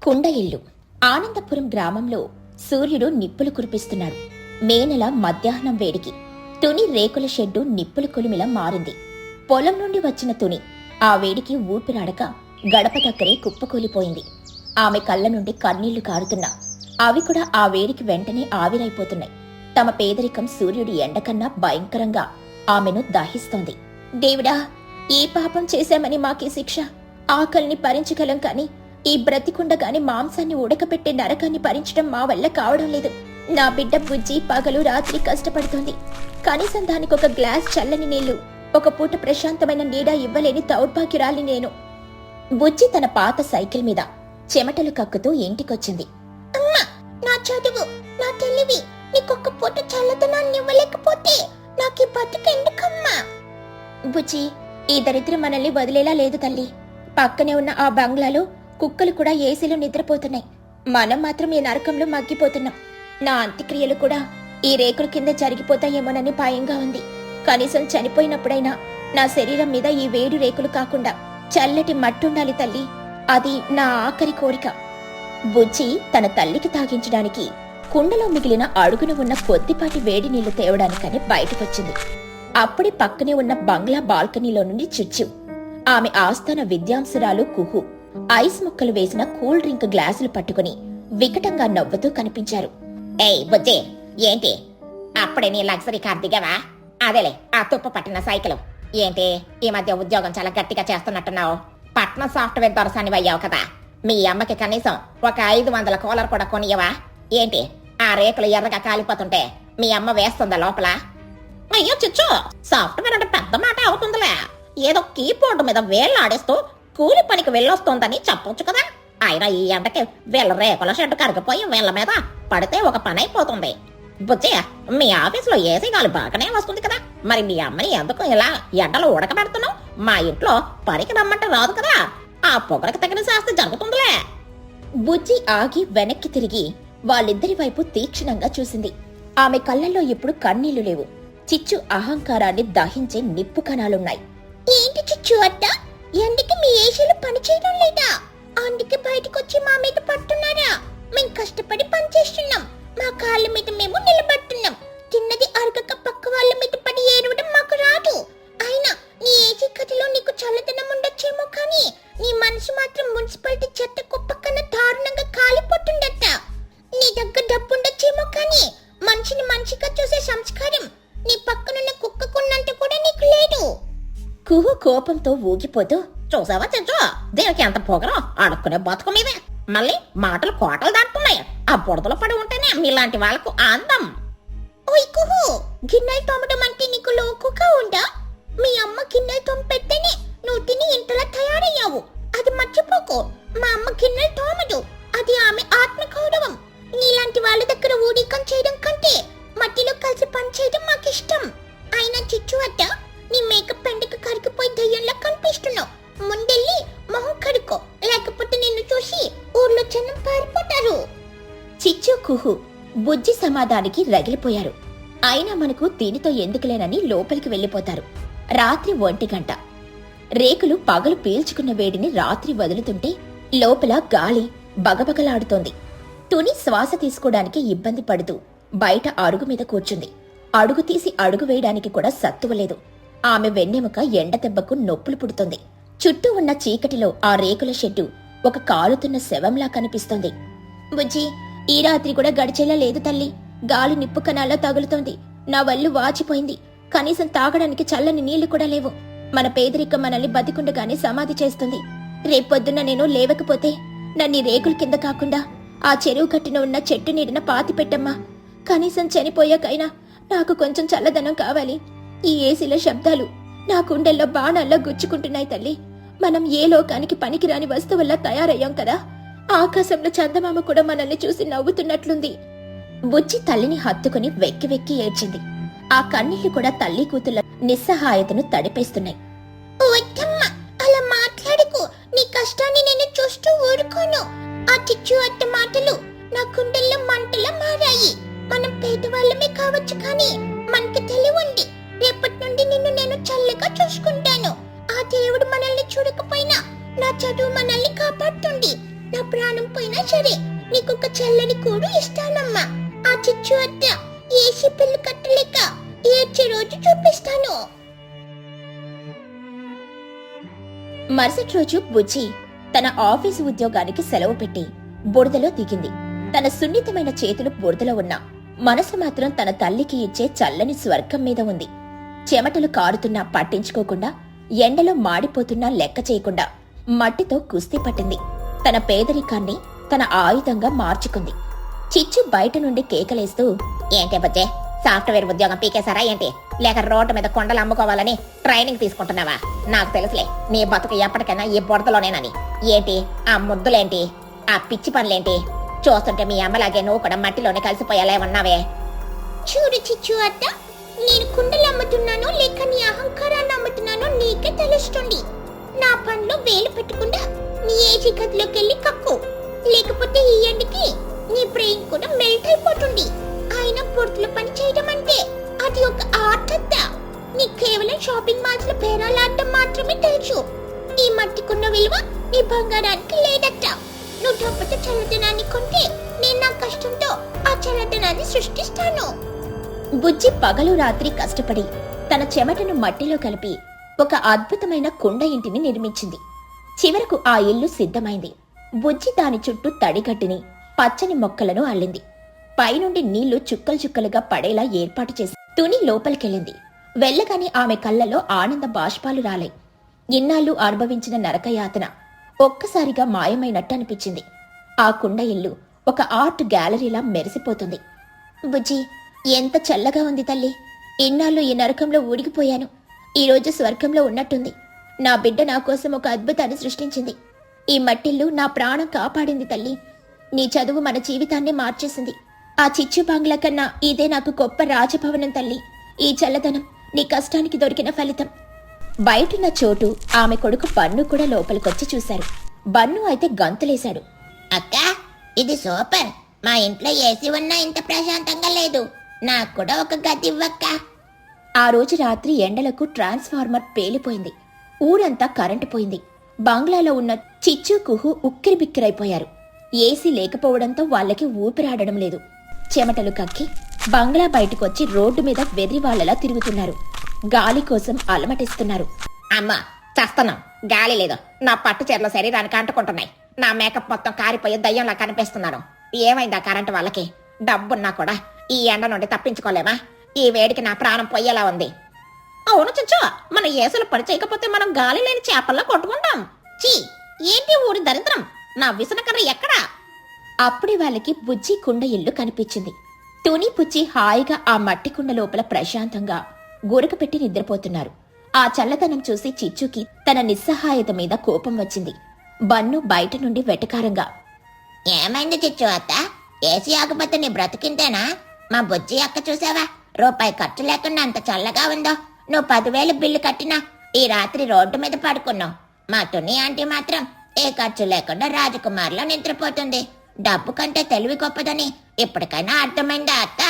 కుండ ఇల్లు. ఆనందపురం గ్రామంలో సూర్యుడు నిప్పులు కురిపిస్తున్నాడు. మే నెల మధ్యాహ్నం వేడికి తుని రేకుల షెడ్డు నిప్పుల కొలిమిలా మారింది. పొలం నుండి వచ్చిన తుని ఆ వేడికి ఊపిరాడక గడప దగ్గరే కుప్పకూలిపోయింది. ఆమె కళ్ళ నుండి కన్నీళ్లు కారుతున్నా అవి కూడా ఆ వేడికి వెంటనే ఆవిరైపోతున్నాయి. తమ పేదరికం సూర్యుడి ఎండకన్నా భయంకరంగా ఆమెను దహిస్తోంది. దేవుడా, ఏ పాపం చేశామని మాకీ శిక్ష? ఆకలిని భరించగలం కాని ఈ బ్రతికుండగాని మాంసాన్ని ఉడకపెట్టే నరకాన్ని భరించడం మా వల్ల కావడం లేదు. నా బిడ్డ బుజ్జి పగలు రాత్రి కష్టపడుతోంది. కనీసం దానికి ఒక గ్లాస్ చల్లని నీళ్లు, ఒక పూట ప్రశాంతమైన నీడ ఇవ్వలేని దౌర్భాగ్యురాలి నేను. బుజ్జి తన పాత సైకిల్ మీద చెమటలు కక్కుతూ ఇంటికొచ్చింది. అమ్మా, నా చదువు, నా తెలివి నీకొక్క పూట చల్లదనాన్ని ఇవ్వలేకపోతే నాకు ఈ బతుకెందుకమ్మా? బుజ్జి, ఈ దరిద్రం మనల్ని వదిలేలా లేదు తల్లి. పక్కనే ఉన్న ఆ బంగ్లాలో కుక్కలు కూడా ఏసీలో నిద్రపోతున్నాయి. మనం మాత్రం ఈ నరకంలో మగ్గిపోతున్నాం. నా అంత్యక్రియలు కూడా ఈ రేకుల కింద జరిగిపోతాయేమోనని భయంగా ఉంది. కనీసం చనిపోయినప్పుడైనా నా శరీరం మీద ఈ వేడి రేకులు కాకుండా చల్లటి మట్టుండాలి తల్లి. అది నా ఆఖరి కోరిక. బుజ్జి తన తల్లికి తాగించడానికి కుండలో మిగిలిన అడుగున ఉన్న కొద్దిపాటి వేడి నీళ్లు తేవడానికని బయటకొచ్చింది. అప్పుడే పక్కనే ఉన్న బంగ్లా బాల్కనీలో నుండి చుచ్చు, ఆమె ఆస్థాన విద్యాంసురాలు కుహు ఐస్ ముక్కలు వేసిన కూల్ డ్రింక్ గ్లాసులు పట్టుకుని వికటంగా నవ్వుతూ కనిపించారు. ఏయ్ బుజ్జి, ఏంటి అప్పుడే నీ లగ్జరీ కార్ దిగావా? అదేలే ఆ తుప్పు పట్టిన సైకిల్. ఏంటి ఈ మధ్య ఉద్యోగం చాలా గట్టిగా చేస్తున్నట్టున్నావు? పట్నం సాఫ్ట్వేర్ దొరసాని అయ్యావు కదా. మీ అమ్మకి కనీసం ఒక 500 కూలర్ కూడా కొనియవా? ఏంటి ఆ రేకులు ఎర్రగా కాలిపోతుంటే మీ అమ్మ వేస్తుందా లోపల? అయ్యో చిచ్చు, సాఫ్ట్వేర్ అంటే పెద్ద మాట అవుతుందిలే. ఏదో కీబోర్డు మీద వేళ్లాడేస్తూ కూలి పనికి వెళ్ళొస్తోందని చెప్పొచ్చు కదా. అయినా ఈ ఎండకి వీళ్ళ రేకుల షెడ్డు కరిగిపోయి వీళ్ళ మీద పడితే ఒక పని అయిపోతుంది. బుజ్జి, మీ ఆఫీసులో ఏసీ గాలి బాగానే వస్తుంది కదా. మరి మీ అమ్మని ఎందుకు ఇలా ఎండలో ఉడకబెడుతున్నావు? మా ఇంట్లో పనికి రమ్మంటే రాదు కదా. ఆ పొగరకు తగిన శాస్తి జరుగుతుందిలే. బుజ్జి ఆగి వెనక్కి తిరిగి వాళ్ళిద్దరి వైపు తీక్షణంగా చూసింది. ఆమె కళ్ళల్లో ఇప్పుడు కన్నీళ్లు లేవు. చిచ్చు అహంకారాన్ని దహించే నిప్పు కణాలున్నాయి. ఏంటి చిచ్చు అత్త, ఎందుకు మీ ఏసీలు పని చేయడం లేదా? అందుకే బయటకొచ్చి మా మీద పడుతున్నారా? మేము కష్టపడి పని చేస్తున్నాం. మా కాళ్ళ మీద మేము నిలబడుతున్నాం. తిన్నది అరగక పక్క వాళ్ళ మీద పడి ఏడవడం మాకు రాదు. అయినా నీ ఏసీ కథలో నీకు చల్లదనం ఉండొచ్చేమో కానీ నీ మనసు మాత్రం మున్సిపాలిటీ చెత్త కుప్ప కన్నా దారుణంగా కాలిపోతుందట. నీ దగ్గర డబ్బు ఉండొచ్చేమో కానీ మనిషిని మనిషిగా చూసే సంస్కారం నీ పక్కనున్న కుక్కకున్నంత కూడా నీకు లేదు. కుహు కోపంతో ఊగిపోతూ, చూసావా చెంచు, దీనికి ఎంత పొగరో అడుక్కునే బతుకు మీదే. మళ్ళీ మాటలు కోటలు దాటుతున్నాయి. ఆ బురదలో పడి ఉంటేనే మీలాంటి వాళ్ళకు అందం. ఓయ్ కుహు, గిన్నెలు తోమడం అంటే నీకు లోకుగా ఉందా? మీ అమ్మ గిన్నెలు తోమెత్తేనే నువ్వు తిని ఇంతలా తయారయ్యావు. అది మర్చిపోకు. మా అమ్మ గిన్నెలు తోమదు. అది ఆమె ఆత్మ గౌరవం. నీలాంటి వాళ్ళ దగ్గర ఊడికం చేయడం కంటే మట్టిలో కలిసి పని చేయడం మాకు ఇష్టం. అయినా చిచ్చు అత్త, నీ మేకప్ పెండకు కరిగిపోయి దయ్యంలా కనిపిస్తున్నావు. ముందెళ్ళి మొహం కడుకో, లేకపోతే నిన్ను చూసి ఊర్లో జనం పారిపోతారు. చిచ్చు కుహు బుజ్జి సమాధానికి రగిలిపోయారు. అయినా మనకు దీనితో ఎందుకులేనని లోపలికి వెళ్లిపోతారు. రాత్రి 1 గంట. రేకులు పగలు పీల్చుకున్న వేడిని రాత్రి వదులుతుంటే లోపల గాలి బగబగలాడుతోంది. తుని శ్వాస తీసుకోవడానికి ఇబ్బంది పడుతూ బయట అరుగు మీద కూర్చుంది. అడుగు తీసి అడుగు వేయడానికి కూడా సత్తువలేదు. ఆమె వెన్నెముక ఎండ దెబ్బకు నొప్పులు పుడుతోంది. చుట్టూ ఉన్న చీకటిలో ఆ రేకుల షెడ్డు ఒక కాలుతున్న శవంలా కనిపిస్తోంది. బుజ్జి, ఈ రాత్రి కూడా గడిచేలా లేదు తల్లి. గాలి నిప్పు కణాల్లో తగులుతోంది. నా వల్లు వాచిపోయింది. కనీసం తాగడానికి చల్లని నీళ్లు కూడా లేవు. మన పేదరికం మనల్ని బతికుండగానే సమాధి చేస్తుంది. రేపొద్దున నేను లేవకపోతే నన్ను రేకుల కింద కాకుండా ఆ చెరువు కట్టిన ఉన్న చెట్టు నీడన పాతి పెట్టమ్మా. కనీసం చనిపోయాకైనా నాకు కొంచెం చల్లదనం కావాలి. ఈ ఏసీల శబ్దాలు నా గుండెల్లో బాణాల్లో గుచ్చుకుంటున్నాయి తల్లి. మనం ఏ లోకానికి పనికిరాని వస్తువుల్లా తయారయ్యాం కదా. ఆకాశంలో చందమామ కూడా మనల్ని చూసి నవ్వుతున్నట్లుంది. బుజ్జి తల్లిని హత్తుకుని వెక్కి వెక్కి ఏడ్చింది. ఆ కన్నీళ్లు కూడా తల్లి కూతుళ్ళ నిస్సహాయతను తడిపేస్తున్నాయి. అలా మాట్లాడుకు. నీ కష్టాన్ని నేను చూస్తూ ఊరుకోను. ఆ చిచ్చు అత్త మాటలు నా గుండెల్లో మంటలా మారాయి. మనం పేదవాళ్ళమే కావచ్చు కానీ మనకి తెలివి ఉంది. రేపటి నుండి నిన్ను నేను చల్లగా చూసుకుంటాను. ఆ దేవుడు మనల్ని చూడకపోయినా నా చదువు మనల్ని కాపాడుతుంది. నా ప్రాణం పోయినా సరే నీకొక చల్లని కూడు ఇస్తానమ్మా. ఆ చిచ్చు అత్త ఏసీ పిల్లు కట్టలేక ఏడ్చే రోజు చూపిస్తాను. మరుసటి రోజు బుజ్జి తన ఆఫీసు ఉద్యోగానికి సెలవు పెట్టి బురదలో దిగింది. తన సున్నితమైన చేతులు బురదలో ఉన్నా మనసు మాత్రం తన తల్లికి ఇచ్చే చల్లని స్వర్గం మీద ఉంది. చెమటలు కారుతున్నా పట్టించుకోకుండా, ఎండలో మాడిపోతున్నా లెక్క చేయకుండా మట్టితో కుస్తీ పట్టింది. తన పేదరికాన్ని తన ఆయుధంగా మార్చుకుంది. చిచ్చు బయట నుండి కేకలేస్తూ, ఏంటే బుజ్జే, సాఫ్ట్వేర్ ఉద్యోగం పీకేశారా ఏంటి? లేక రోడ్డు మీద కొండలు అమ్ముకోవాలని ట్రైనింగ్ తీసుకుంటున్నావా? నాకు తెలుసులే నీ బతుకు ఎప్పటికైనా ఈ బురదలోనేనని. ఏంటి ఆ ముద్దులేంటి, ఆ పిచ్చి పనులేంటి? చూస్తుంటే మీ అమ్మలాగే నువ్వు కూడా మట్టిలోనే కలిసిపోయేలా ఉన్నావే. చూడు చిచ్చు అత్త, నేను కుండలు అమ్ముతున్నానో లేక నీ అహంకారాన్ని అమ్ముతున్నానో నీకే తెలుస్తుంది. నా పనిలో వేలు పెట్టకుండా నీ ఏజీ గదిలోకి వెళ్ళి కక్కు, లేకపోతే ఈ ఎండకి నీ బ్రెయిన్ కూడా మెల్ట్ అయిపోతుంది. ఆయన బురదలో పని చేయడం అంటే అది ఒక ఆర్ట్ అత్త. నీ కేవలం షాపింగ్ మాల్స్ లో బేరాలాడటం మాత్రమే తెలుసు. ఈ మట్టికున్న విలువ నీ బంగారానికి లేదత్త. నువ్వు డబ్బుతో చల్లదనాన్ని కొంటే నేను నా కష్టంతో ఆ చల్లదనాన్ని సృష్టిస్తాను. బుజ్జి పగలు రాత్రి కష్టపడి తన చెమటను మట్టిలో కలిపి ఒక అద్భుతమైన కుండ ఇంటిని నిర్మించింది. చివరకు ఆ ఇల్లు సిద్ధమైంది. బుజ్జి దాని చుట్టూ తడిగడ్డిని, పచ్చని మొక్కలను అల్లింది. పైనుండి నీళ్లు చుక్కలు చుక్కలుగా పడేలా ఏర్పాటు చేసి తుని లోపలికెళ్ళింది. వెళ్ళగానే ఆమె కళ్ళలో ఆనంద బాష్పాలు రాలే. ఇన్నాళ్ళు అనుభవించిన నరకయాతన ఒక్కసారిగా మాయమైనట్టు అనిపించింది. ఆ కుండ ఇల్లు ఒక ఆర్ట్ గ్యాలరీలా మెరిసిపోతుంది. బుజ్జి, ఎంత చల్లగా ఉంది తల్లి. ఇన్నాళ్ళు ఈ నరకంలో ఊడికిపోయాను. ఈరోజు స్వర్గంలో ఉన్నట్టుంది. నా బిడ్డ నా కోసం ఒక అద్భుతాన్ని సృష్టించింది. ఈ మట్టిల్లు నా ప్రాణం కాపాడింది తల్లి. నీ చదువు మన జీవితాన్ని మార్చేసింది. ఆ చిచ్చు బంగ్లా కన్నా ఇదే నాకు గొప్ప రాజభవనం తల్లి. ఈ చల్లదనం నీ కష్టానికి దొరికిన ఫలితం. బయటున్న చోటు ఆమె కొడుకు బన్ను కూడా లోపలికొచ్చి చూశారు. బన్ను అయితే గంతులేశాడు. అక్క, ఇది సూపర్. మా ఇంట్లో ఏసీ ఉన్నా ఇంత ప్రశాంతంగా లేదు. నాకు కూడా ఒక గది ఇవ్వక్క. ఆ రోజు రాత్రి ఎండలకు ట్రాన్స్ఫార్మర్ పేలిపోయింది. ఊరంతా కరెంటు పోయింది. బంగ్లాలో ఉన్న చిచ్చు కుహు ఉక్కిరిబిక్కిరైపోయారు. ఏసీ లేకపోవడంతో వాళ్ళకి ఊపిరాడడం లేదు. చెమటలు కక్కి బంగ్లా బయటకొచ్చి రోడ్డు మీద వెర్రివాళ్లలా తిరుగుతున్నారు. గాలి కోసం అలమటిస్తున్నారు. అమ్మా, చస్తున్నాం, గాలి లేదు. నా పట్టు చీరల శరీరానికి అంటుకుంటున్నాయి. నా మేకప్ మొత్తం కారిపోయి దయ్యంలా కనిపిస్తున్నాను. ఏమైందా కరెంటు వాళ్ళకి? డబ్బున్నా కూడా ఈ ఎండ నుండి తప్పించుకోలేమా? ఈ వేడికి నా ప్రాణం పొయ్యేలా ఉంది. అవును చిచ్చు, మన ఏసులు పని చేయకపోతే మనం గాలి లేని చేపల్లా కొట్టుకుంటాం. చీ, ఏంటి ఊరి దరిద్రం? నా విసనకర్ర ఎక్కడా? అప్పుడే వాళ్ళకి బుజ్జి కుండ ఇల్లు కనిపించింది. తుని పుచ్చి హాయిగా ఆ మట్టి కుండ లోపల ప్రశాంతంగా గురక పెట్టి నిద్రపోతున్నారు. ఆ చల్లదనం చూసి చిచ్చుకి తన నిస్సహాయత మీద కోపం వచ్చింది. బన్ను బయట నుండి వెటకారంగా, ఏమైంది చిచ్చు అత్త? ఏసీ ఆకుపోతే నీ బ్రతికింతేనా? మా బుజ్జి అక్క చూసావా, రూపాయి ఖర్చు లేకుండా అంత చల్లగా ఉందో. నువ్వు 10,000 బిల్లు కట్టినా ఈ రాత్రి రోడ్డు మీద పడుకున్నావు. మా తుని ఆంటీ మాత్రం ఏ ఖర్చు లేకుండా రాజకుమార్లో నిద్రపోతుంది. డబ్బు కంటే తెలివి గొప్పదని ఇప్పటికైనా అర్థమైందా అత్త?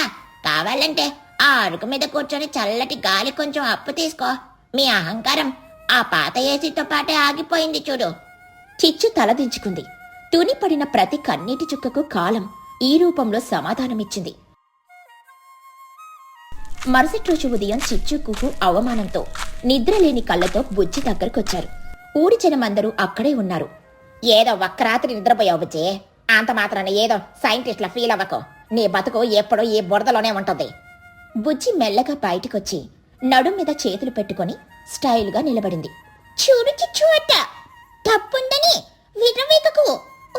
కావాలంటే ఆ అరుగు మీద కూర్చొని చల్లటి గాలి కొంచెం అప్పు తీసుకో. మీ అహంకారం ఆ పాత ఏసీతో పాటే ఆగిపోయింది చూడు. చిచ్చు తలదించుకుంది. తుని పడిన ప్రతి కన్నీటి చుక్కకు కాలం ఈ రూపంలో సమాధానమిచ్చింది. మరుసటి రోజు ఉదయం చిచ్చు కుహు అవమానంతో నిద్రలేని కళ్ళతో బుజ్జి దగ్గరకొచ్చారు. ఊరి జనమందరూ అక్కడే ఉన్నారు. ఏదో ఒక్క రాత్రి నిద్రపోయావు బుజ్జి, అంత మాత్రాన ఏదో సైంటిస్ట్ల ఫీల్ అవ్వకు. నీ బతుకు ఎప్పుడూ ఈ బురదలోనే ఉంటుంది. బుజ్జి మెల్లగా బయటికొచ్చి నడుం మీద చేతులు పెట్టుకుని స్టైల్గా నిలబడింది. చూడు చిచ్చు అట్ట, తప్పుందని విరవేగకు.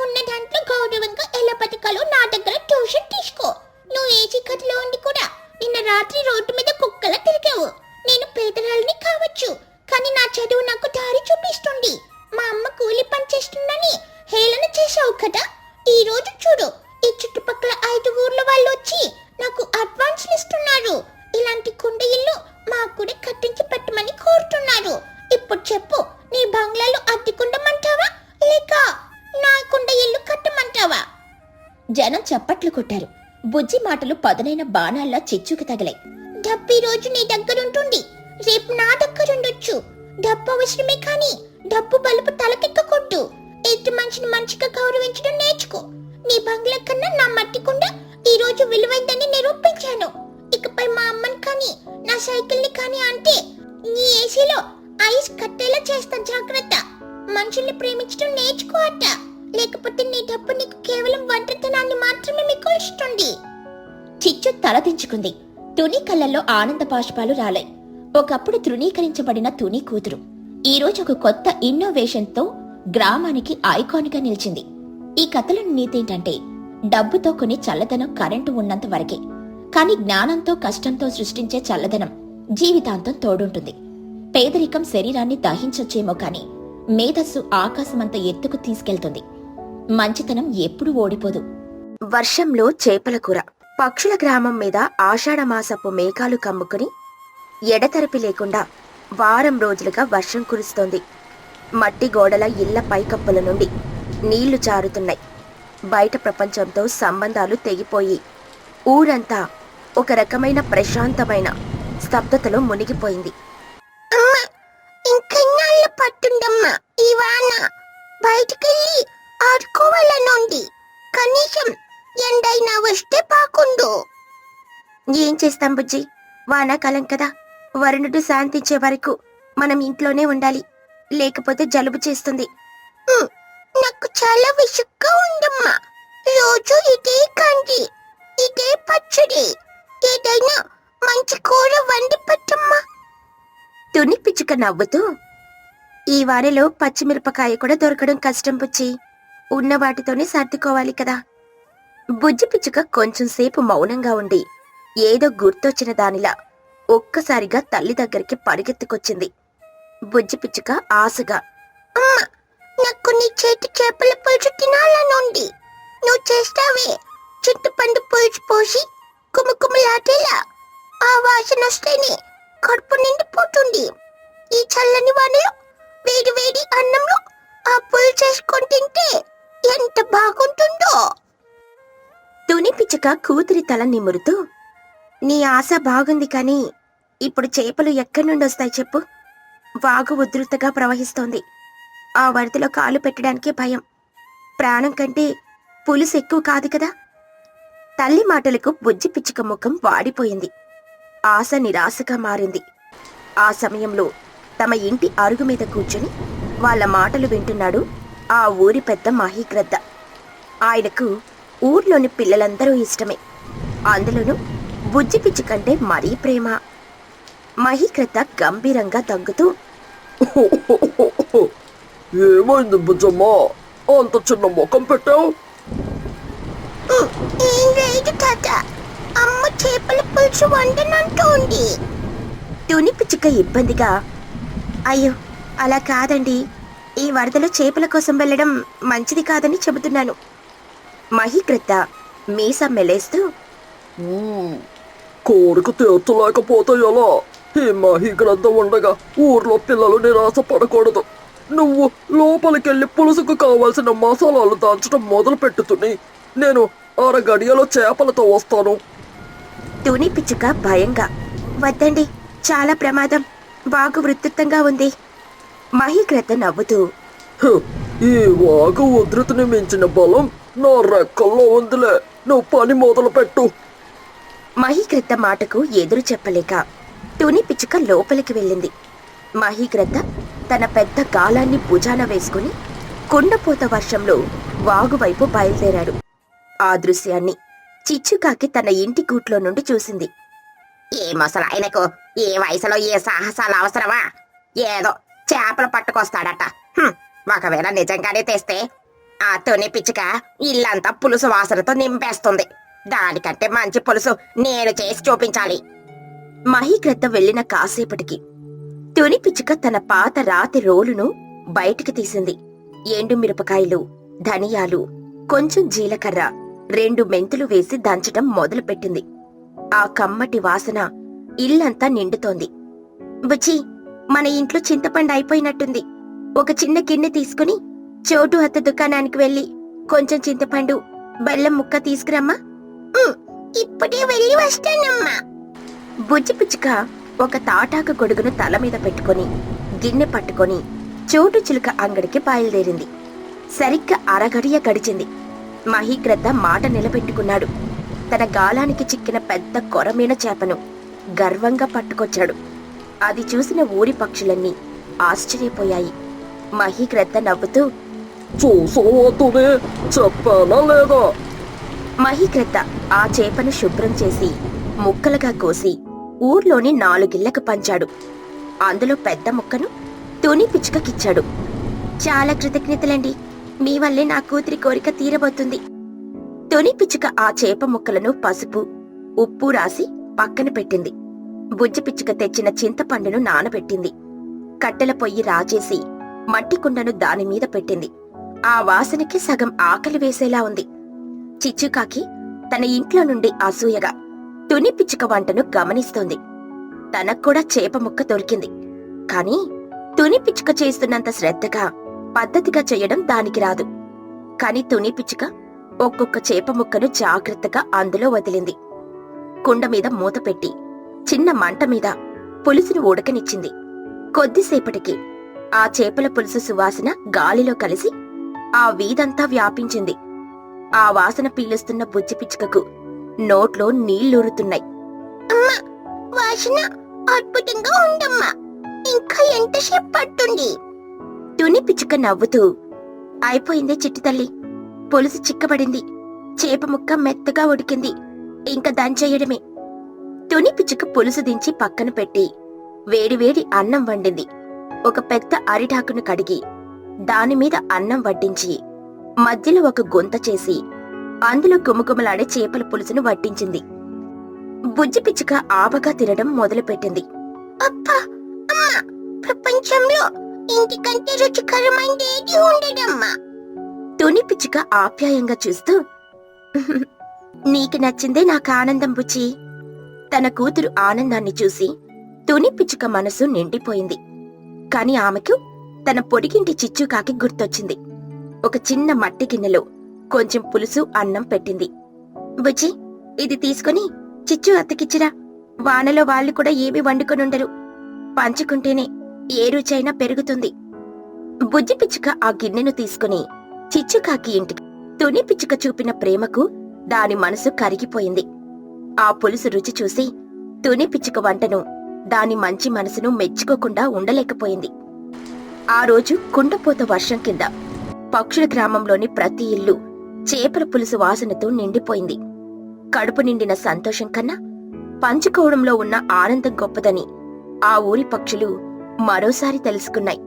ఉన్న దాంట్లో గౌరవంగా ఎలా బతకాలో నా దగ్గర ట్యూషన్ తీసుకో. నువ్వు ఏసీ గదిలో ఉండి కూడా నిన్న రాత్రి రోడ్డు మీద కుక్కలా తిరిగావు. నేను పేదరాలని కావచ్చు, కానీ నా చదువు నాకు దారి చూపిస్తుంది. మా అమ్మ కూలి పని చేస్తుందని హేళన చేశావు కదా. ఈ రోజు చూడు, ఈ చుట్టుపక్కల 5 ఊర్ల వాళ్ళు వచ్చి నాకు అడ్వాన్స్లు ఇస్తున్నారు. ఇలాంటి కుండ ఇల్లు మాకు కూడా కట్టించి పెట్టమని కోరుతున్నారు. ఇప్పుడు చెప్పు, నీ బంగ్లాలో అద్దెకుండమంటావా లేక నా కుండ ఇల్లు కట్టమంటావా? జనం చప్పట్లు కొట్టారు. బుజ్జి మాటలు పదునైన బాణాల్లా చిచ్చుకి తగిలాయి. డబ్బు ఈ రోజు నీ దగ్గరుంటుంది, రేపు నా దగ్గరుండొచ్చు. డబ్బు అవసరమే కానీ డబ్బు బలుపు తలకెక్క కొట్టు. ఎదుటి మనిషిని మంచిగా గౌరవించడం నేర్చుకో. నీ బంగ్లా కన్నా నా మట్టి కుండ ఈ రోజు విలువైందని నిరూపించాను. ఇకపై మా అమ్మని కానీ నా సైకిల్ ని కానీ అంటే నీ ఏసీలో ఐస్ కట్టేలా చేస్తా. జాగ్రత్త. మనుషుల్ని ప్రేమించడం నేర్చుకో అట్ట. లేకపోతే నీ డబ్బు నీకు కేవలం ఒంటరితనాన్ని మాత్రమే మిగుల్చుతుంది. చిచ్చు తలదించుకుంది. తుని కళ్ళల్లో ఆనంద బాష్పాలు రాలాయి. ఒకప్పుడు తృణీకరించబడిన తుని కూతురు ఈ రోజు ఒక కొత్త ఇన్నోవేషన్ తో గ్రామానికి ఐకాన్ గా నిలిచింది. ఈ కథలోని నీతేంటంటే, డబ్బుతో కొని చల్లదనం కరెంటు ఉన్నంత వరకే, కాని జ్ఞానంతో కష్టంతో సృష్టించే చల్లదనం జీవితాంతం తోడుంటుంది. పేదరికం శరీరాన్ని దహించొచ్చేమో కాని మేధస్సు ఆకాశమంత ఎత్తుకు తీసుకెళ్తుంది. మంచితనం ఎప్పుడూ ఓడిపోదు. వర్షంలో చేపల కూర. పక్షుల గ్రామం మీద ఆషాఢమాసపు మేఘాలు కమ్ముకుని ఎడతెరపి లేకుండా వారం రోజులుగా వర్షం కురుస్తోంది. మట్టి గోడల ఇళ్ల పైకప్పుల నుండి నీళ్లు జారుతున్నాయి. బయట ప్రపంచంతో సంబంధాలు తెగిపోయి ఊరంతా ఒక రకమైన ప్రశాంతమైన స్తబ్దతలో మునిగిపోయింది. అమ్మా, ఇంకెన్నాళ్ళు పట్టుందమ్మా ఈ వాన? బయటికెళ్ళి ఆడుకోవాలనుంది. కనీసం ఎండైనా వస్తే బాగుండు. ఏం చేస్తాం బుజ్జి, వానాకాలం కదా. వరుణుడు శాంతించే వరకు మనం ఇంట్లోనే ఉండాలి, లేకపోతే జలుబు చేస్తుంది. నాకు చాలా విసుగ్గా ఉందమ్మా. రోజు ఇదే కండి, ఇదే పచ్చడి. ఏదైనా మంచి కూర వండి పెట్టమ్మా. తుని పిచ్చుక నవ్వుతూ, ఈ వారిలో పచ్చిమిరపకాయ కూడా దొరకడం కష్టం బుజ్జి. ఉన్న వాటితోనే సర్దుకోవాలి కదా. బుజ్జి పిచ్చుక కొంచెం సేపు మౌనంగా ఉండి ఏదో గుర్తొచ్చిన దానిలా ఒక్కసారిగా తల్లి దగ్గరికి పరిగెత్తుకొచ్చింది. బుజ్జి పిచ్చుక ఆశగా, అమ్మా, నాకు నీ చేతి చేపల పులుసు తినాలనుంది. నువ్వు చేస్తావే చింతపండు పులుసు పోసి కుమకుమలాటేలా. ఆ వాసన వస్తేనే కడుపు నిండిపోతుంది. ఈ చల్లని వానలో వేడి వేడి అన్నంలో ఆ పులుసు చేసుకొని తింటే ఎంత బాగుంటుందో. తుని పిచ్చుక కూతురి తల నిమురుతూ, నీ ఆశ బాగుంది కానీ ఇప్పుడు చేపలు ఎక్కడి నుండి వస్తాయి చెప్పు? వాగు ఉధృతగా ప్రవహిస్తోంది. ఆ వరదలో కాలు పెట్టడానికే భయం. ప్రాణం కంటే పులుసు ఎక్కువ కాదు కదా. తల్లి మాటలకు బుజ్జి పిచ్చుక ముఖం వాడిపోయింది. ఆశ నిరాశగా మారింది. ఆ సమయంలో తమ ఇంటి అరుగు మీద కూర్చుని వాళ్ళ మాటలు వింటున్నాడు ఆ ఊరి పెద్ద మహీగ్రద్ద. ఆయనకు ఊర్లోని పిల్లలందరూ ఇష్టమే. అందులోనూ బుజ్జి పిచ్చి కంటే మరీ ప్రేమ. మహీగ్రద్ద గంభీరంగా దగ్గుతూ, ఏమైంది బుజ్జమ్మా, అంత చిన్న ముఖం పెట్టావు? ఏం లేదు తాత, అమ్మ చేపల పులుసు వండనంటోంది. తుని పిచ్చుక ఇబ్బందిగా, అయ్యో అలా కాదండి, ఈ వరదలో చేపల కోసం వెళ్ళడం మంచిది కాదని చెబుతున్నాను. మహీగ్రద్ద మీసం మెలేస్తూ, కోరిక తీర్చలేకపోతే ఎలా? ఈ మహీగ్రద్ద ఉండగా ఊర్లో పిల్లలు నిరాశ పడకూడదు. నువ్వు లోపలికెళ్ళి పులుసుకు కావాల్సిన మసాలాలు దాల్చడం మొదలు పెట్టుతుని నేను అరగడియలో చేపలతో వస్తాను. తుని పిచ్చుక భయంగా, వద్దండి, చాలా ప్రమాదం, వాగు ఉధృతంగా ఉంది. మహీగ్రద్ద నవ్వుతూ, ఈ వాగు ఉధృతిని మించిన బలం నా రెక్కల్లో ఉందిలే, నువ్వు పని మొదలు పెట్టు. మహీగ్రద్ద మాటకు ఎదురు చెప్పలేక తుని పిచ్చుక లోపలికి వెళ్ళింది. మహీగ్రద్ద తన పెద్ద గాలాన్ని భుజాన వేసుకుని కుండపోత వర్షంలో వాగువైపు బయలుదేరాడు. ఆ దృశ్యాన్ని చిచ్చుకాకి తన ఇంటి గూట్లో నుండి చూసింది. ఏ ముసలాయనకు ఈ వయసులో ఏ సాహసాలు అవసరమా? ఏదో చేపలు పట్టుకొస్తాడట. ఒకవేళ నిజంగానే తెస్తే ఆ తుని పిచ్చుక ఇల్లంతా పులుసు వాసనతో నింపేస్తుంది. దానికంటే మంచి పులుసు నేను చేసి చూపించాలి. మహీగ్రద్ద వెళ్లిన కాసేపటికి తుని పిచ్చుక తన పాత రాతి రోలును బయటికి తీసింది. ఎండు మిరపకాయలు, ధనియాలు, కొంచెం జీలకర్ర, 2 మెంతులు వేసి దంచటం మొదలుపెట్టింది. ఆ కమ్మటి వాసన ఇల్లంతా నిండుతోంది. బుచ్చి, మన ఇంట్లో చింతపండు అయిపోయినట్టుంది. ఒక చిన్న గిన్నె తీసుకుని చోటు అత్త దుకాణానికి వెళ్లి కొంచెం చింతపండు, బెల్లం ముక్క తీసుకురమ్మా. ఇప్పుడే వెళ్ళి వస్తానమ్మా. బుజ్జి పిచ్చుక ఒక తాటాకు గొడుగును తల మీద పెట్టుకుని గిన్నె పట్టుకొని చోటు చిలుక అంగడికి బయలుదేరింది. సరిగ్గా అరగడియ గడిచింది. మహీగ్రద్ద మాట నిలబెట్టుకున్నాడు. తన గాలానికి చిక్కిన పెద్ద కొరమీన చేపను గర్వంగా పట్టుకొచ్చాడు. అది చూసిన ఊరి పక్షులన్నీ ఆశ్చర్యపోయాయి. మహీగ్రద్ద నవ్వుతూ, చూసావా తుని, చెప్పానా లేదా? మహీగ్రద్ద ఆ చేపను శుభ్రం చేసి ముక్కలుగా కోసి ఊర్లోని 4 ఇళ్లకు పంచాడు. అందులో పెద్ద ముక్కను తుని పిచ్చుకకిచ్చాడు. చాలా కృతజ్ఞతలండి, మీ వల్లే నా కూతురి కోరిక తీరబోతుంది. తుని పిచ్చుక ఆ చేప ముక్కలను పసుపు, ఉప్పు రాసి పక్కన పెట్టింది. బుజ్జి పిచ్చుక తెచ్చిన చింతపండును నానబెట్టింది. కట్టెల పొయ్యి రాజేసి మట్టి కుండను దానిమీద పెట్టింది. ఆ వాసనకి సగం ఆకలి వేసేలా ఉంది. చిచ్చుకాకి తన ఇంట్లో నుండి అసూయగా తుని పిచ్చుక వంటను గమనిస్తోంది. తనక్కూడా చేప ముక్క దొరికింది. కాని తుని పిచ్చుక చేస్తున్నంత శ్రద్ధగా, పద్ధతిగా చెయ్యడం దానికి రాదు. కాని తుని పిచ్చుక ఒక్కొక్క చేప ముక్కను జాగ్రత్తగా అందులో వదిలింది. కుండ మీద మూత పెట్టి చిన్న మంట మీద పులుసును ఉడకనిచ్చింది. కొద్దిసేపటికి ఆ చేపల పులుసు సువాసన గాలిలో కలిసి ఆ వీధంతా వ్యాపించింది. ఆ వాసన పీలుస్తున్న బుజ్జి పిచ్చుకకు నోట్లో నీళ్లూరుతున్నాయి. అమ్మా, వాసన అద్భుతంగా ఉందమ్మా, ఇంకా ఎంతసేపు పట్టుంది? తుని పిచ్చుక నవ్వుతూ, అయిపోయిందే చిట్టి తల్లి, పులుసు చిక్కబడింది, చేప ముక్క మెత్తగా ఉడికింది, ఇంకా దంచేయడమే. తుని పిచ్చుక పులుసు దించి పక్కన పెట్టి వేడివేడి అన్నం వండింది. ఒక పెద్ద అరిటాకును కడిగి దానిమీద అన్నం వడ్డించి మధ్యలో ఒక గుంత చేసి అందులో గుమగుమలాడే చేపల పులుసును వడ్డించింది. బుజ్జి పిచ్చుక ఆబగా తినడం మొదలుపెట్టింది. అబ్బా అమ్మా, ప్రపంచంలో ఇంటికంటే రుచికరమైనది ఉండదమ్మా. తుని పిచ్చుక ఆప్యాయంగా చూస్తూ, నీకు నచ్చిందే నాకు ఆనందం బుజ్జి. తన కూతురు ఆనందాన్ని చూసి తుని పిచ్చుక మనసు నిండిపోయింది. కాని ఆమెకు తన పొడిగింటి చిచ్చుకాకి గుర్తొచ్చింది. ఒక చిన్న మట్టి గిన్నెలో కొంచెం పులుసు, అన్నం పెట్టింది. బుజ్జి, ఇది తీసుకుని చిచ్చు అత్తకిచ్చిరా. వానలో వాళ్ళు కూడా ఏమీ వండుకొనుండరు. పంచుకుంటేనే ఏ రుచైనా పెరుగుతుంది. బుజ్జి పిచ్చుక ఆ గిన్నెను తీసుకుని చిచ్చుకాకి ఇంటికి. తుని పిచ్చుక చూపిన ప్రేమకు దాని మనసు కరిగిపోయింది. ఆ పులుసు రుచి చూసి తుని పిచ్చుక వంటను, దాని మంచి మనసును మెచ్చుకోకుండా ఉండలేకపోయింది. ఆ రోజు కుండపోత వర్షం కింద పక్షుల గ్రామంలోని ప్రతి ఇల్లు చేపల పులుసు వాసనతో నిండిపోయింది. కడుపు నిండిన సంతోషం కన్నా పంచుకోవడంలో ఉన్న ఆనందం గొప్పదని ఆ ఊరి పక్షులు మరోసారి తెలుసుకున్నాయి.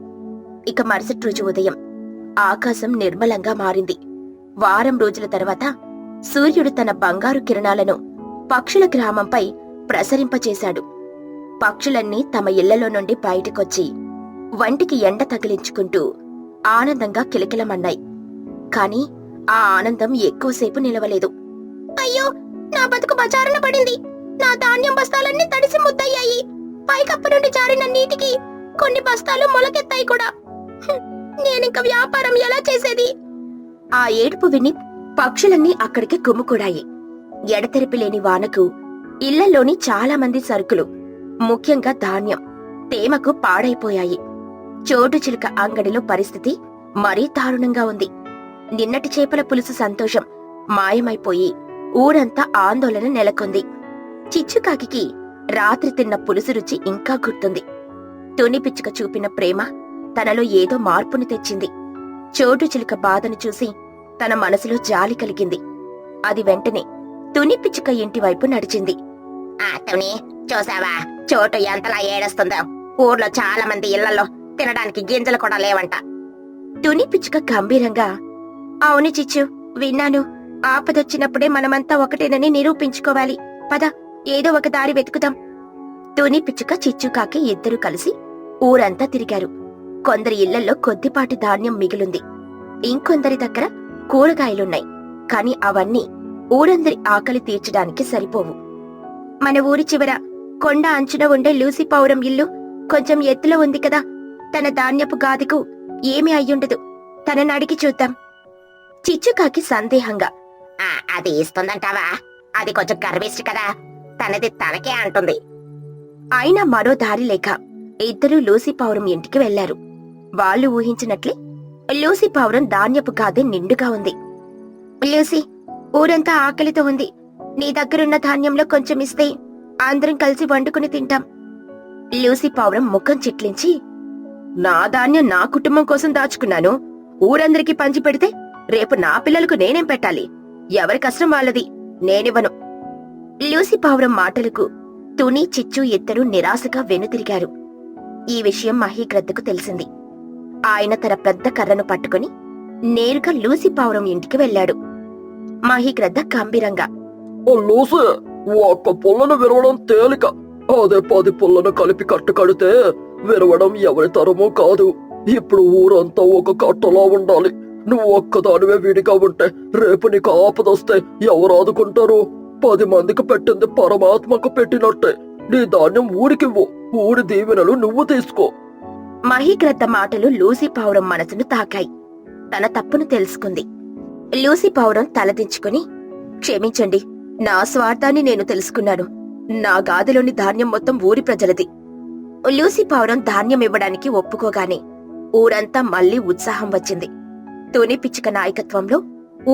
ఇక మరుసటి రోజు ఉదయం ఆకాశం నిర్మలంగా మారింది. వారం రోజుల తర్వాత సూర్యుడు తన బంగారు కిరణాలను పక్షుల గ్రామంపై ప్రసరింపచేశాడు. పక్షులన్నీ తమ ఇళ్లలో నుండి బయటకొచ్చి వంటికి ఎండ తగిలించుకుంటూ ఆనందంగా కిలకిలమన్నాయి. కాని ఆ ఆనందం ఎక్కువసేపు నిలవలేదు. అయ్యో, నా బతుకు బజారున పడింది. నా ధాన్యం బస్తాలన్నీ తడిసి ముద్దయ్యాయి. పైకప్పు నుండి జారిన నీటికి కొన్ని బస్తాలు మొలకెత్తాయి కూడా. నేనింక వ్యాపారం ఎలా చేసేది? ఆ ఏడుపు విని పక్షులన్నీ అక్కడికి గుమ్ముకూడాయి. ఎడతెరిపి లేని వానకు ఇళ్లలోని చాలా మంది సరుకులు, ముఖ్యంగా ధాన్యం, తేమకు పాడైపోయాయి. చోటు చిలుక అంగడిలో పరిస్థితి మరీ దారుణంగా ఉంది. నిన్నటి చేపల పులుసు సంతోషం మాయమైపోయి ఊరంతా ఆందోళన నెలకొంది. చిచ్చుకాకి రాత్రి తిన్న పులుసు రుచి ఇంకా గుర్తుంది. తుని పిచ్చుక చూపిన ప్రేమ తనలో ఏదో మార్పుని తెచ్చింది. చోటు చిలుక బాధను చూసి తన మనసులో జాలి కలిగింది. అది వెంటనే తుని పిచ్చుక ఇంటివైపు నడిచింది. తుని, చూసావా చోటు ఎంతలా ఏడుస్తుందో? ఊర్లో చాలా మంది ఇళ్లలో తినడానికి గింజలు కూడా లేవంట. తుని పిచ్చుక గంభీరంగా, అవును చిచ్చు, విన్నాను. ఆపదొచ్చినప్పుడే మనమంతా ఒకటేనని నిరూపించుకోవాలి. పద, ఏదో ఒక దారి వెతుకుదాం. తుని పిచ్చుక, చిచ్చుకాకి ఇద్దరూ కలిసి ఊరంతా తిరిగారు. కొందరి ఇళ్లలో కొద్దిపాటి ధాన్యం మిగిలుంది. ఇంకొందరి దగ్గర కూరగాయలున్నాయి. కాని అవన్నీ ఊరందరి ఆకలి తీర్చడానికి సరిపోవు. మన ఊరి చివర కొండ అంచున ఉండే లూసి పౌరం ఇల్లు కొంచెం ఎత్తులో ఉంది కదా. తన ధాన్యపు గాదికు ఏమీ అయ్యుండదు. తనని అడిగి చూద్దాం. చిచ్చుకాకి సందేహంగా, అది ఇస్తుందంటావా? అది కొంచెం గర్విష్టి కదా, తనది తనకే అంటుంది. అయినా మరో దారి లేక ఇద్దరూ లూసి పౌరం ఇంటికి వెళ్లారు. వాళ్ళు ఊహించినట్లే లూసీ పావురం ధాన్యపు గాదె నిండుగా ఉంది. లూసీ, ఊరంతా ఆకలితో ఉంది. నీ దగ్గరున్న ధాన్యంలో కొంచెం ఇస్తే అందరం కలిసి వండుకుని తింటాం. లూసీ పావురం ముఖం చిట్లించి, నా ధాన్యం నా కుటుంబం కోసం దాచుకున్నాను. ఊరందరికీ పంచి పెడితే రేపు నా పిల్లలకు నేనేం పెట్టాలి? ఎవరి కష్టం వాళ్ళది, నేనివ్వను. లూసీ పావురం మాటలకు తుని, చిచ్చు ఇద్దరూ నిరాశగా వెనుతిరిగారు. ఈ విషయం మహీగ్రద్దకు తెలిసింది. ఆయన తన పెద్ద కర్రను పట్టుకుని నేరుగా లూసీ పావురం ఇంటికి వెళ్లాడు. మహీగ్రద్ద గంభీరంగా, ఓ లూసీ, ఒక్క పుల్లను విరవడం తేలిక. అదే 10 పుల్లను కలిపి కట్టు కడితే విరవడం ఎవరి తరమూ కాదు. ఇప్పుడు ఊరంతా ఒక కట్టలా ఉండాలి. నువ్వు ఒక్కదానివే విడిగా ఉంటే రేపు నీకు ఆపదొస్తే ఎవరు ఆదుకుంటారు? 10 మందికి పెట్టింది పరమాత్మకు పెట్టినట్టే. నీ ధాన్యం ఊరికివ్వు, ఊరి దీవెనలు నువ్వు తీసుకో. మహీగ్రద్ద మాటలు లూసీ పావురం మనసును తాకాయి. తన తప్పును తెలుసుకుంది. లూసీ పావురం తలదించుకుని, క్షమించండి, నా స్వార్థాన్ని నేను తెలుసుకున్నాను. నా గాదిలోని ధాన్యం మొత్తం ఊరి ప్రజలది. లూసీ పావురం ధాన్యం ఇవ్వడానికి ఒప్పుకోగానే ఊరంతా మళ్లీ ఉత్సాహం వచ్చింది. తుని పిచ్చుక నాయకత్వంలో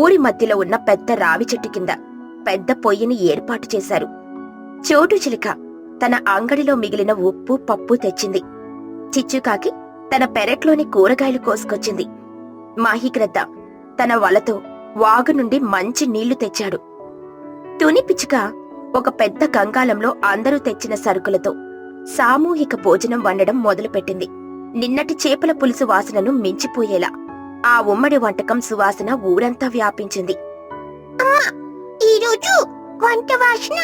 ఊరి మధ్యలో ఉన్న పెద్ద రావి చెట్టు కింద పెద్ద పొయ్యిని ఏర్పాటు చేశారు. చోటు చిలుక తన అంగడిలో మిగిలిన ఉప్పు, పప్పు తెచ్చింది. చిచ్చుకాకి తన పెరట్లోని కూరగాయలు కోసుకొచ్చింది. మహీగ్రద్ద తన వలతో వాగు నుండి మంచి నీళ్లు తెచ్చాడు. తుని పిచ్చుక ఒక పెద్ద గంగాళంలో అందరూ తెచ్చిన సరుకులతో సామూహిక భోజనం వండడం మొదలుపెట్టింది. నిన్నటి చేపల పులుసు వాసనను మించిపోయేలా ఆ ఉమ్మడి వంటకం సువాసన ఊరంతా వ్యాపించింది. ఈరోజు వంట వాసన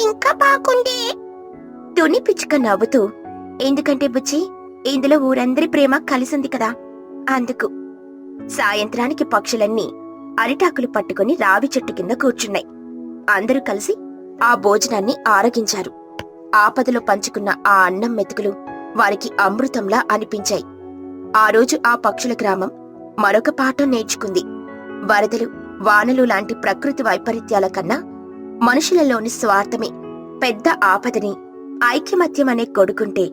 ఇంకా బాగుంది. తుని పిచ్చుక నవ్వుతూ, ఎందుకంటే బుచ్చి, ఇందులో ఊరందరి ప్రేమ కలిసింది కదా, అందుకు. సాయంత్రానికి పక్షులన్నీ అరిటాకులు పట్టుకుని రావి చెట్టు కింద కూర్చున్నాయి. అందరూ కలిసి ఆ భోజనాన్ని ఆరగించారు. ఆపదలో పంచుకున్న ఆ అన్నం మెతుకులు వారికి అమృతంలా అనిపించాయి. ఆ రోజు ఆ పక్షుల గ్రామం మరొక పాఠం నేర్చుకుంది. వరదలు, వానలు లాంటి ప్రకృతి వైపరీత్యాల కన్నా మనుషులలోని స్వార్థమే పెద్ద ఆపదని, ఐకమత్యమనే కొడుకుంటే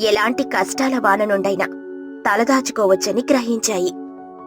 ఎలాంటి కష్టాల వాన నుండైనా తలదాచుకోవచ్చని గ్రహించాయి.